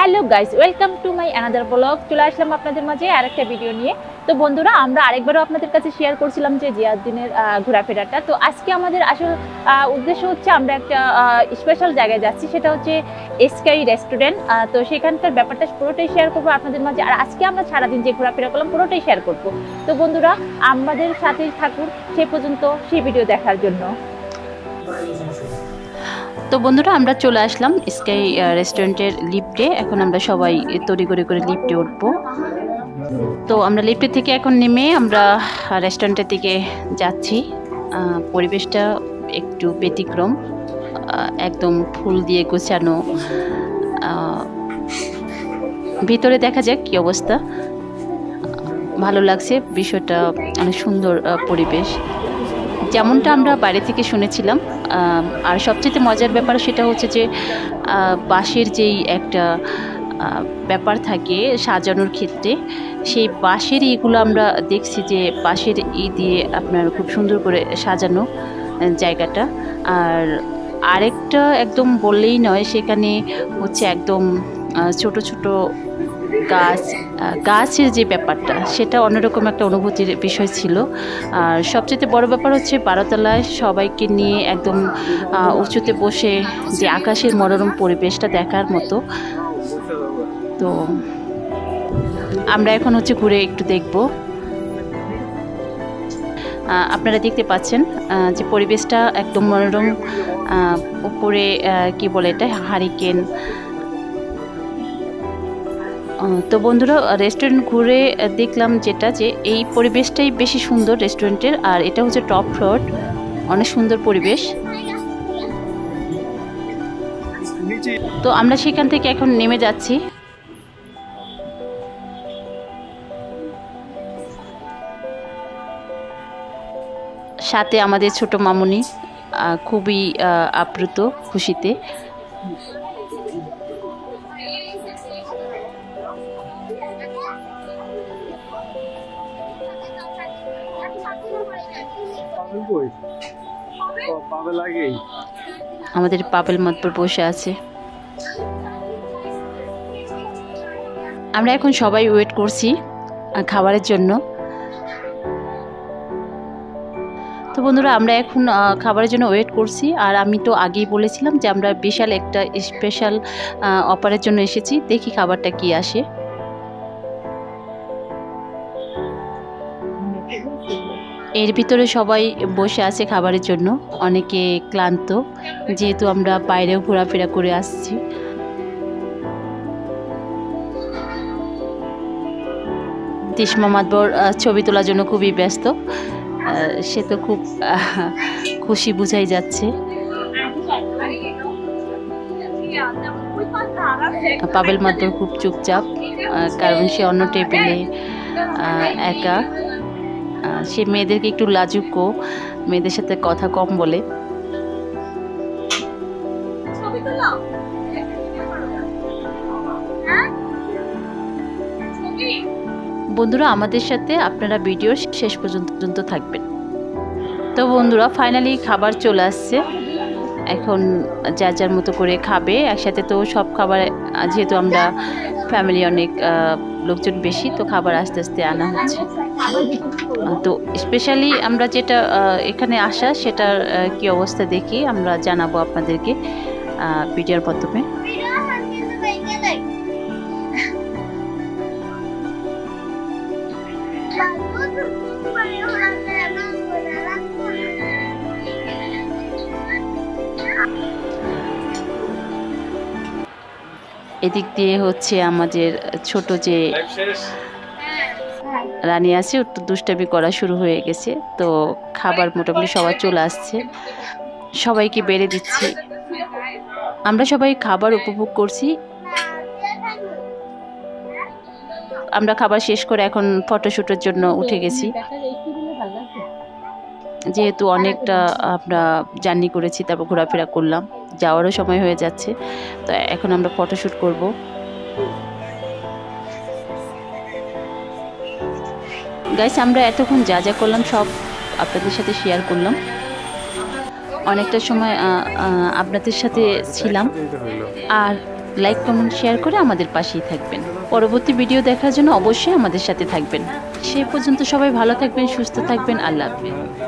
Hello guys, welcome to my another blog. চলে আসলাম আপনাদের মাঝে আরেকটা ভিডিও নিয়ে। তো বন্ধুরা, আমরা আরেকবারও আপনাদের কাছে শেয়ার করছিলাম যে জিয়াউদ্দিনের ঘোরাফেরাটা। তো আজকে আমাদের আসল উদ্দেশ্য হচ্ছে আমরা একটা স্পেশাল জায়গায় যাচ্ছি, সেটা হচ্ছে স্কাই রেস্টুরেন্ট। তো সেখানকার ব্যাপারটা পুরোটাই শেয়ার করবো আপনাদের মাঝে। আর আজকে আমরা সারাদিন যে ঘোরাফেরা করলাম পুরোটাই শেয়ার করবো। তো বন্ধুরা, আমাদের সাথেই থাকুন সেই পর্যন্ত, সেই ভিডিও দেখার জন্য। তো বন্ধুরা, আমরা চলে আসলাম স্কাই রেস্টুরেন্টের লিফটে। এখন আমরা সবাই তড়িঘড়ি করে লিফটে উঠবো। তো আমরা লিফটে থেকে এখন নেমে আমরা রেস্টুরেন্টের দিকে যাচ্ছি। পরিবেশটা একটু ব্যতিক্রম, একদম ফুল দিয়ে গোছানো। ভিতরে দেখা যাক কি অবস্থা। ভালো লাগছে বিষয়টা, অনেক সুন্দর পরিবেশ, যেমনটা আমরা বাইরে থেকে শুনেছিলাম। আর সবচেয়ে মজার ব্যাপার সেটা হচ্ছে যে বাঁশের যেই একটা ব্যাপার থাকে সাজানোর ক্ষেত্রে, সেই বাঁশের ইগুলো আমরা দেখছি যে বাঁশের দিয়ে আপনার খুব সুন্দর করে সাজানো জায়গাটা। আর আরেকটা একদম বললেই নয়, সেখানে হচ্ছে একদম ছোট ছোট গাছের যে ব্যাপারটা, সেটা অন্যরকম একটা অনুভূতির বিষয় ছিল। আর সবচেয়ে বড় ব্যাপার হচ্ছে 12 তলায় সবাইকে নিয়ে একদম উঁচুতে বসে যে আকাশের মনোরম পরিবেশটা দেখার মতো। তো আমরা এখন হচ্ছে ঘুরে একটু দেখব। আপনারা দেখতে পাচ্ছেন যে পরিবেশটা একদম মনোরম। উপরে কি বলে এটা, হারিকেন। তো বন্ধুরা, রেস্টুরেন্ট ঘুরে দেখলাম যেটা, যে এই পরিবেশটাই বেশি সুন্দর রেস্টুরেন্টের। আর এটা হচ্ছে টপ ফ্লোর, অনেক সুন্দর পরিবেশ। তো আমরা সেখান থেকে এখন নেমে যাচ্ছি। সাথে আমাদের ছোট মামুনি খুবই আপ্লুত খুশিতে। আমাদের পাবেল মাতবর বসে আছে। আমরা এখন সবাই ওয়েট করছি খাবারের জন্য। তো বন্ধুরা, আমরা এখন খাবারের জন্য ওয়েট করছি। আর আমি তো আগেই বলেছিলাম যে আমরা বিশাল একটা স্পেশাল অফারের জন্য এসেছি। দেখি খাবারটা কি আসে। এর ভিতরে সবাই বসে আছে খাবারের জন্য, অনেকে ক্লান্ত, যেহেতু আমরা বাইরেও ঘোরাফেরা করে আসছি। তিসমা মাতবর ছবি তোলার জন্য খুবই ব্যস্ত। সে তো খুব খুশি বুঝাই যাচ্ছে। পাবেল মাতবর খুব চুপচাপ, কারণ সে অন্য টেবিলে একা। সে মেয়েদেরকে একটু লাজুকও, মেয়েদের সাথে কথা কম বলে। বন্ধুরা, আমাদের সাথে আপনারা ভিডিওর শেষ পর্যন্ত থাকবেন। তো বন্ধুরা, ফাইনালি খাবার চলে আসছে। এখন যার যার মতো করে খাবে একসাথে। তো সব খাবার, যেহেতু আমরা ফ্যামিলি অনেক লোকজন বেশি, তো খাবার আস্তে আস্তে আনা হচ্ছে। তো স্পেশালি আমরা যেটা এখানে আসা, সেটার কি অবস্থা দেখি আমরা জানাবো আপনাদেরকে ভিডিওর মাধ্যমে। এদিক দিয়ে হচ্ছে আমাদের ছোট যে রানী আছে, একটু দুষ্টামি করা শুরু হয়ে গেছে। তো খাবার মোটামুটি সবাই চলে আসছে, সবাইকে বেড়ে দিচ্ছি। আমরা সবাই খাবার উপভোগ করছি। আমরা খাবার শেষ করে এখন ফটোশুটের জন্য উঠে গেছি। যেহেতু অনেকটা আমরা জার্নি করেছি, তারপর ঘোরাফেরা করলাম, যাওয়ারও সময় হয়ে যাচ্ছে। তো এখন আমরা ফটোশুট করব। গাইস, আমরা এতক্ষণ যা যা করলাম সব আপনাদের সাথে শেয়ার করলাম। অনেকটা সময় আপনাদের সাথে ছিলাম। আর লাইক কমেন্ট শেয়ার করে আমাদের পাশেই থাকবেন। পরবর্তী ভিডিও দেখার জন্য অবশ্যই আমাদের সাথে থাকবেন। সে পর্যন্ত সবাই ভালো থাকবেন, সুস্থ থাকবেন। আল্লাহ হাফেজ।